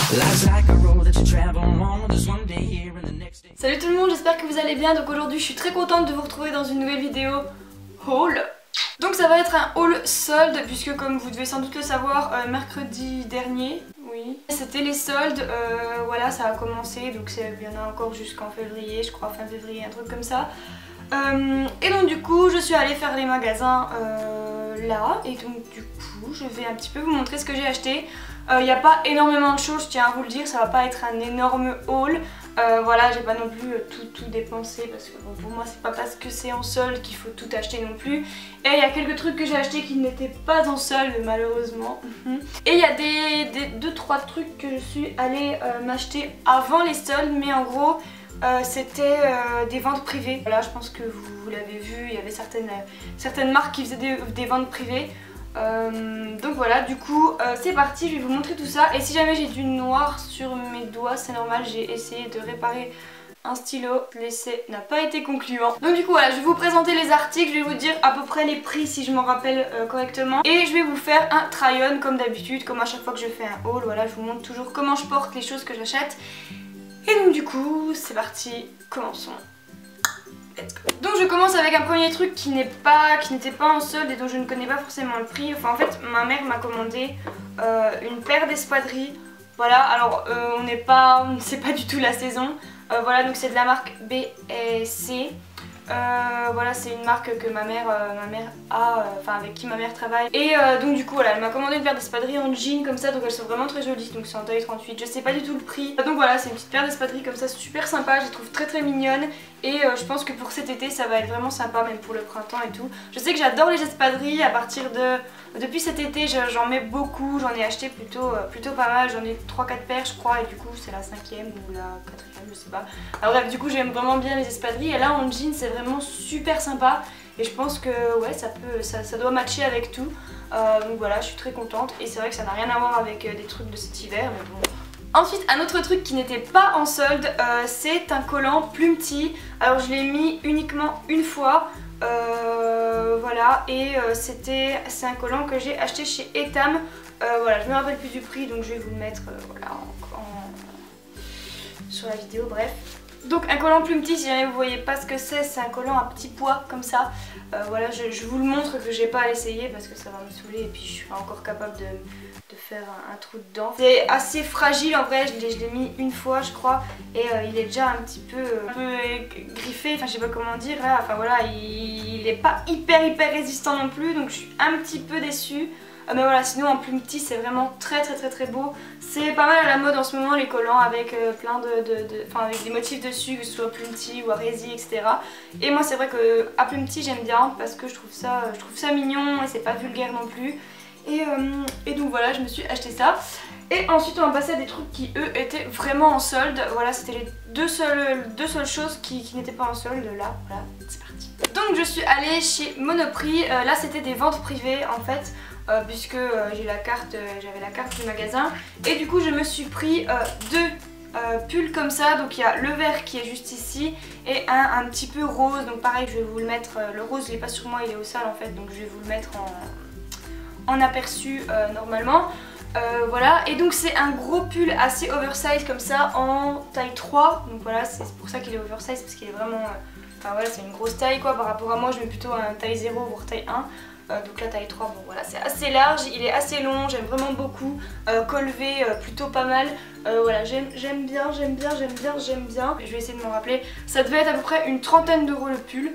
Salut tout le monde, j'espère que vous allez bien. Donc aujourd'hui je suis très contente de vous retrouver dans une nouvelle vidéo haul. Donc ça va être un haul solde puisque comme vous devez sans doute le savoir, mercredi dernier, oui, c'était les soldes, voilà ça a commencé, donc il y en a encore jusqu'en février, je crois fin février, un truc comme ça. Et donc du coup je suis allée faire les magasins là, et donc du coup je vais un petit peu vous montrer ce que j'ai acheté. Il n'y a pas énormément de choses, je tiens à vous le dire, ça va pas être un énorme haul. Voilà, j'ai pas non plus tout dépensé parce que bon, pour moi c'est pas parce que c'est en solde qu'il faut tout acheter non plus. Et il y a quelques trucs que j'ai achetés qui n'étaient pas en solde malheureusement. Et il y a des 2-3 trucs que je suis allée m'acheter avant les soldes, mais en gros c'était des ventes privées. Là je pense que vous l'avez vu, il y avait certaines marques qui faisaient des ventes privées. Donc voilà, du coup c'est parti, je vais vous montrer tout ça. Et si jamais j'ai du noir sur mes doigts, c'est normal, j'ai essayé de réparer un stylo, l'essai n'a pas été concluant. Donc du coup voilà, je vais vous présenter les articles, je vais vous dire à peu près les prix si je m'en rappelle correctement. Et je vais vous faire un try-on comme d'habitude, comme à chaque fois que je fais un haul. Voilà, je vous montre toujours comment je porte les choses que j'achète. Et donc du coup, c'est parti, commençons. Donc je commence avec un premier truc qui n'était pas en solde et dont je ne connais pas forcément le prix. Enfin en fait ma mère m'a commandé une paire d'espadrilles. Voilà, alors c'est pas du tout la saison. Voilà, donc c'est de la marque B&C. Voilà, c'est une marque que ma mère a, enfin avec qui ma mère travaille. Et donc du coup voilà, elle m'a commandé une paire d'espadrilles en jean comme ça, donc elles sont vraiment très jolies. Donc c'est en taille 38, je sais pas du tout le prix. Donc voilà, c'est une petite paire d'espadrilles comme ça, super sympa, je les trouve très mignonnes. Et je pense que pour cet été ça va être vraiment sympa, même pour le printemps et tout. Je sais que j'adore les espadrilles à partir de... Depuis cet été j'en mets beaucoup, j'en ai acheté plutôt pas mal. J'en ai 3-4 paires je crois, et du coup c'est la 5e ou la 4e, je sais pas. Alors bref, du coup j'aime vraiment bien les espadrilles. Et là en jean c'est vraiment super sympa. Et je pense que ouais, ça doit matcher avec tout. Donc voilà, je suis très contente. Et c'est vrai que ça n'a rien à voir avec des trucs de cet hiver, mais bon... Ensuite, un autre truc qui n'était pas en solde, c'est un collant Plumty. Alors je l'ai mis uniquement une fois, voilà, et c'est un collant que j'ai acheté chez Etam. Voilà, je me rappelle plus du prix, donc je vais vous le mettre voilà, sur la vidéo, bref. Donc un collant Plumty, si jamais vous voyez pas ce que c'est un collant à petits pois comme ça. Voilà, je vous le montre, que j'ai pas à l'essayer parce que ça va me saouler et puis je suis pas encore capable de faire un trou dedans. C'est assez fragile en vrai, je l'ai mis une fois je crois, et il est déjà un peu griffé, enfin je sais pas comment dire là. Enfin voilà, il est pas hyper résistant non plus, donc je suis un petit peu déçue. Mais voilà, sinon en Plumty c'est vraiment très beau. C'est pas mal à la mode en ce moment les collants avec plein avec des motifs dessus, que ce soit Plumty ou Aresi, etc. Et moi c'est vrai que à Plumty j'aime bien parce que je trouve ça mignon et c'est pas vulgaire non plus. Et donc voilà, je me suis acheté ça. Et ensuite on va passer à des trucs qui eux étaient vraiment en solde. Voilà, c'était les deux seules choses qui n'étaient pas en solde. Là, voilà, c'est parti. Donc je suis allée chez Monoprix. Là c'était des ventes privées en fait. Puisque j'avais la carte du magasin. Et du coup je me suis pris deux pulls comme ça. Donc il y a le vert qui est juste ici et un petit peu rose. Donc pareil, je vais vous le mettre, le rose il est pas sur moi, il est au sale en fait. Donc je vais vous le mettre en aperçu normalement. Voilà, et donc c'est un gros pull assez oversize comme ça en taille 3. Donc voilà, c'est pour ça qu'il est oversize, parce qu'il est vraiment... Enfin voilà, c'est une grosse taille quoi. Par rapport à moi je mets plutôt un taille 0 voire taille 1. Donc la taille 3, bon voilà, c'est assez large, il est assez long, j'aime vraiment beaucoup, collevé plutôt pas mal. Voilà, j'aime bien. Je vais essayer de m'en rappeler. Ça devait être à peu près une 30aine d'euros le pull.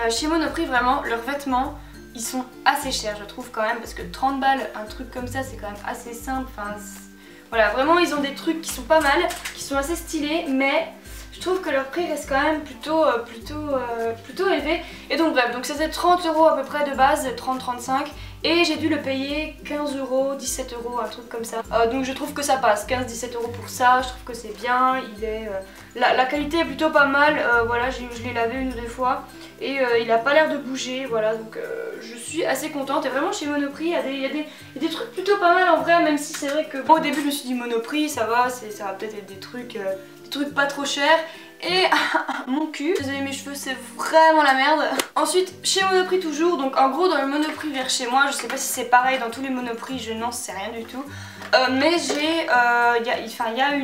Chez Monoprix vraiment, leurs vêtements, ils sont assez chers je trouve quand même, parce que 30 balles, un truc comme ça c'est quand même assez simple. Enfin, voilà, vraiment ils ont des trucs qui sont pas mal, qui sont assez stylés, mais... je trouve que leur prix reste quand même plutôt élevé. Et donc bref, donc c'était 30 euros à peu près de base, 30-35. Et j'ai dû le payer 15 euros, 17 euros, un truc comme ça. Donc je trouve que ça passe, 15-17 euros pour ça, je trouve que c'est bien. La qualité est plutôt pas mal, voilà, je l'ai lavé une ou deux fois. Et il a pas l'air de bouger, voilà, donc je suis assez contente. Et vraiment chez Monoprix, il y a des trucs plutôt pas mal en vrai, même si c'est vrai que... Bon, au début je me suis dit Monoprix, ça va peut-être être des trucs pas trop chers. et mon cul. Désolée, mes cheveux c'est vraiment la merde. Ensuite chez Monoprix toujours, donc en gros dans le Monoprix vers chez moi, je sais pas si c'est pareil dans tous les Monoprix, je n'en sais rien du tout. Mais j'ai, il y a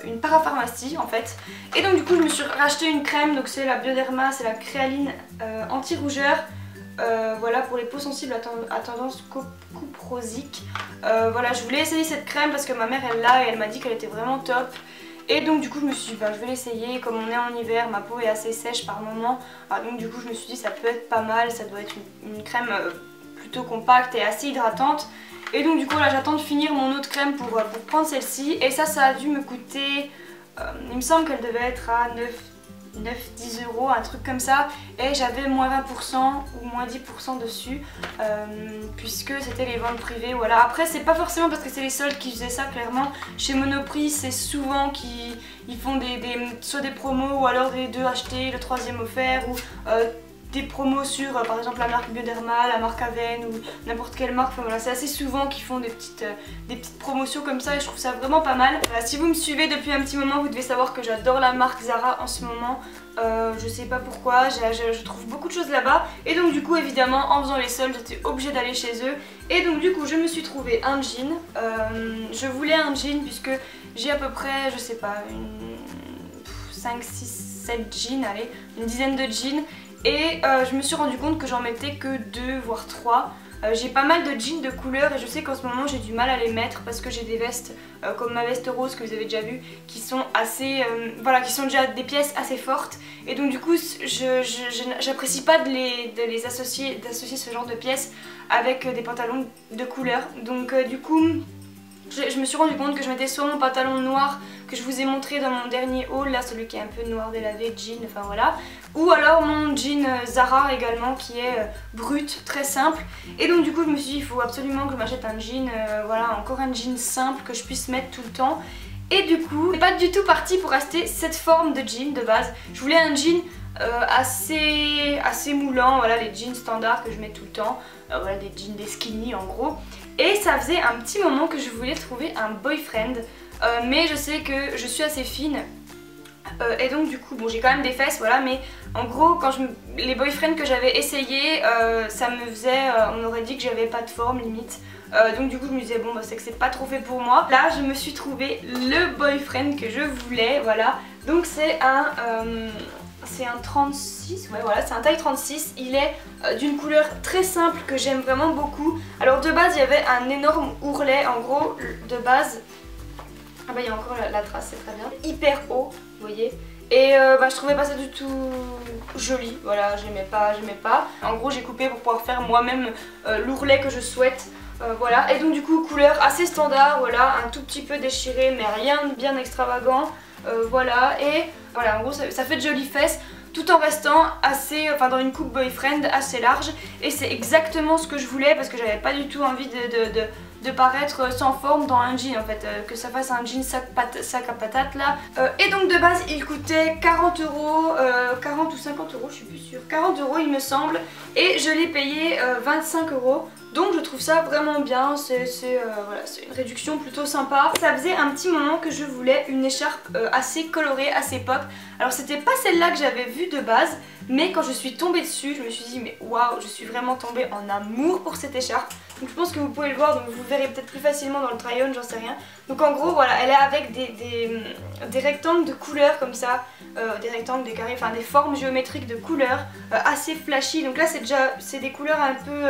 une parapharmacie en fait. Et donc du coup je me suis racheté une crème, donc c'est la Bioderma, c'est la créaline anti-rougeur. Voilà, pour les peaux sensibles à tendance cuprosique. Voilà, je voulais essayer cette crème parce que ma mère elle l'a et elle m'a dit qu'elle était vraiment top. Et donc du coup je me suis dit bah, je vais l'essayer, comme on est en hiver, ma peau est assez sèche par moment. Donc du coup je me suis dit ça peut être pas mal, ça doit être une crème plutôt compacte et assez hydratante. Et donc du coup là j'attends de finir mon autre crème pour prendre celle-ci. Et ça a dû me coûter, il me semble qu'elle devait être à 9-10 €, un truc comme ça, et j'avais moins 20% ou moins 10% dessus, puisque c'était les ventes privées. Voilà, après c'est pas forcément parce que c'est les soldes qui faisaient ça, clairement. Chez Monoprix c'est souvent qu'ils font soit des promos ou alors des 2 achetés, le 3e offert, ou des promos sur par exemple la marque Bioderma, la marque Aven ou n'importe quelle marque. Enfin voilà, c'est assez souvent qu'ils font des petites promotions comme ça et je trouve ça vraiment pas mal. Si vous me suivez depuis un petit moment, vous devez savoir que j'adore la marque Zara en ce moment. Je sais pas pourquoi, je trouve beaucoup de choses là-bas. Et donc du coup évidemment en faisant les soldes j'étais obligée d'aller chez eux. Et donc du coup je me suis trouvé un jean. Je voulais un jean puisque j'ai à peu près, je sais pas, 5, 6, 7 jeans, allez, une dizaine de jeans. Et je me suis rendu compte que j'en mettais que 2 voire 3. J'ai pas mal de jeans de couleur et je sais qu'en ce moment j'ai du mal à les mettre parce que j'ai des vestes comme ma veste rose que vous avez déjà vu qui sont assez, voilà, qui sont déjà des pièces assez fortes. Et donc du coup j'apprécie pas de associer ce genre de pièces avec des pantalons de couleur. Donc du coup je me suis rendu compte que je mettais soit mon pantalon noir que je vous ai montré dans mon dernier haul, là celui qui est un peu noir délavé, jean, enfin voilà, ou alors mon jean Zara également qui est brut, très simple. Et donc du coup je me suis dit il faut absolument que je m'achète un jean, voilà, encore un jean simple que je puisse mettre tout le temps. Et du coup, je suis pas du tout partie pour acheter cette forme de jean de base. Je voulais un jean assez moulant, voilà, les jeans standards que je mets tout le temps, voilà, des jeans, des skinny en gros. Et ça faisait un petit moment que je voulais trouver un boyfriend, mais je sais que je suis assez fine. Et donc du coup, bon j'ai quand même des fesses, voilà, mais en gros quand les boyfriends que j'avais essayé, ça me faisait, on aurait dit que j'avais pas de forme limite. Donc du coup je me disais bon bah, c'est que c'est pas trop fait pour moi. Là je me suis trouvé le boyfriend que je voulais, voilà. Donc c'est un 36, ouais voilà, c'est un taille 36, il est d'une couleur très simple que j'aime vraiment beaucoup. Alors de base il y avait un énorme ourlet, en gros de base, ah bah il y a encore la trace, c'est très bien, hyper haut, vous voyez. Et bah, je trouvais pas ça du tout joli, voilà, j'aimais pas. En gros j'ai coupé pour pouvoir faire moi-même l'ourlet que je souhaite. Voilà, et donc du coup couleur assez standard, voilà, un tout petit peu déchiré mais rien de bien extravagant, voilà, et voilà, en gros ça fait de jolies fesses tout en restant assez, enfin dans une coupe boyfriend assez large, et c'est exactement ce que je voulais parce que j'avais pas du tout envie de paraître sans forme dans un jean en fait, que ça fasse un jean sac à patate là. Et donc de base il coûtait 40 €, 40 ou 50 €, je suis plus sûre, 40 € il me semble, et je l'ai payé 25 €. Donc je trouve ça vraiment bien, c'est voilà, une réduction plutôt sympa. Ça faisait un petit moment que je voulais une écharpe assez colorée, assez pop. Alors c'était pas celle-là que j'avais vue de base, mais quand je suis tombée dessus, je me suis dit mais waouh, je suis vraiment tombée en amour pour cette écharpe. Donc je pense que vous pouvez le voir, donc vous verrez peut-être plus facilement dans le try-on, j'en sais rien. Donc en gros voilà, elle est avec des rectangles de couleurs comme ça, des rectangles, des carrés, enfin des formes géométriques de couleurs assez flashy. Donc là c'est des couleurs un peu...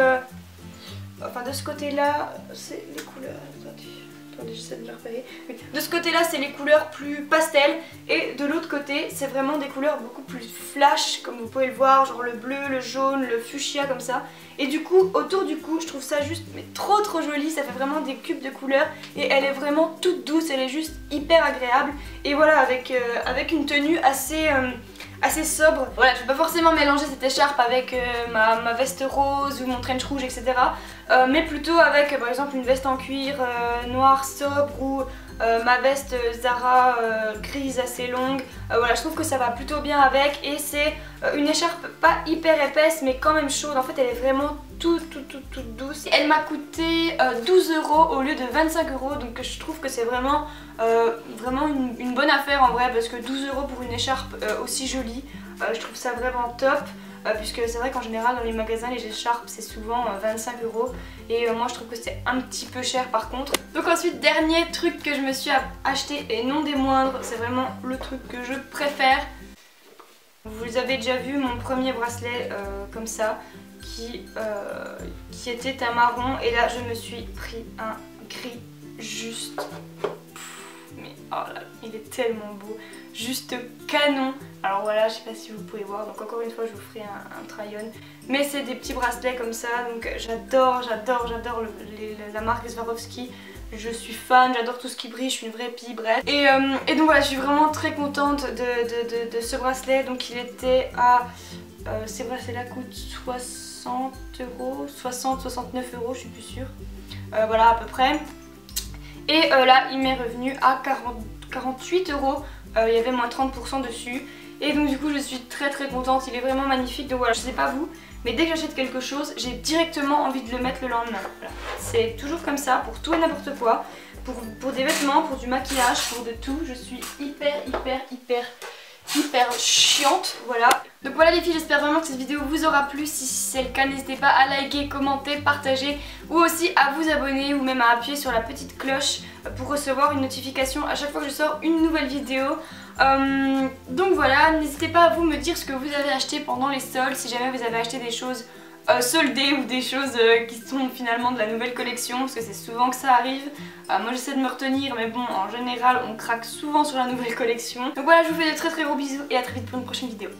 Enfin de ce côté là c'est les couleurs, attendez j'essaie de les repérer. Oui. De ce côté là c'est les couleurs plus pastel, et de l'autre côté c'est vraiment des couleurs beaucoup plus flash comme vous pouvez le voir, genre le bleu, le jaune, le fuchsia comme ça. Et du coup autour du cou je trouve ça juste mais trop joli, ça fait vraiment des cubes de couleurs et elle est vraiment toute douce, elle est juste hyper agréable. Et voilà, avec une tenue assez sobre. Voilà, je vais pas forcément mélanger cette écharpe avec ma veste rose ou mon trench rouge, etc. Mais plutôt avec par exemple une veste en cuir noir sobre ou ma veste Zara grise assez longue. Voilà, je trouve que ça va plutôt bien avec et c'est une écharpe pas hyper épaisse mais quand même chaude. En fait elle est vraiment toute douce. Elle m'a coûté 12 € au lieu de 25 € donc je trouve que c'est vraiment, une bonne affaire en vrai parce que 12 € pour une écharpe aussi jolie, je trouve ça vraiment top. Puisque c'est vrai qu'en général dans les magasins les écharpes c'est souvent 25 € et moi je trouve que c'est un petit peu cher par contre. Donc ensuite dernier truc que je me suis acheté et non des moindres, c'est vraiment le truc que je préfère. Vous avez déjà vu mon premier bracelet comme ça qui était un marron et là je me suis pris un gris juste... Mais oh là, il est tellement beau, juste canon. Alors voilà, je sais pas si vous pouvez voir, donc encore une fois je vous ferai un try-on. Mais c'est des petits bracelets comme ça, donc j'adore la marque Swarovski. Je suis fan, j'adore tout ce qui brille, je suis une vraie pie, bref. Et donc voilà, je suis vraiment très contente de ce bracelet. Donc il était à... ces bracelets-là coûtent 60 €, 60-69 €, je suis plus sûre. Voilà à peu près. Et là il m'est revenu à 48 €, il y avait moins 30% dessus. Et donc du coup je suis très contente, il est vraiment magnifique. Donc voilà, je sais pas vous, mais dès que j'achète quelque chose, j'ai directement envie de le mettre le lendemain. Voilà. C'est toujours comme ça pour tout et n'importe quoi. Pour des vêtements, pour du maquillage, pour de tout. Je suis hyper chiante, voilà. Donc voilà les filles, j'espère vraiment que cette vidéo vous aura plu. Si c'est le cas, n'hésitez pas à liker, commenter, partager ou aussi à vous abonner ou même à appuyer sur la petite cloche pour recevoir une notification à chaque fois que je sors une nouvelle vidéo. Donc voilà, n'hésitez pas à vous me dire ce que vous avez acheté pendant les soldes, si jamais vous avez acheté des choses soldées ou des choses qui sont finalement de la nouvelle collection, parce que c'est souvent que ça arrive. Moi j'essaie de me retenir, mais bon, en général on craque souvent sur la nouvelle collection. Donc voilà, je vous fais de très gros bisous et à très vite pour une prochaine vidéo.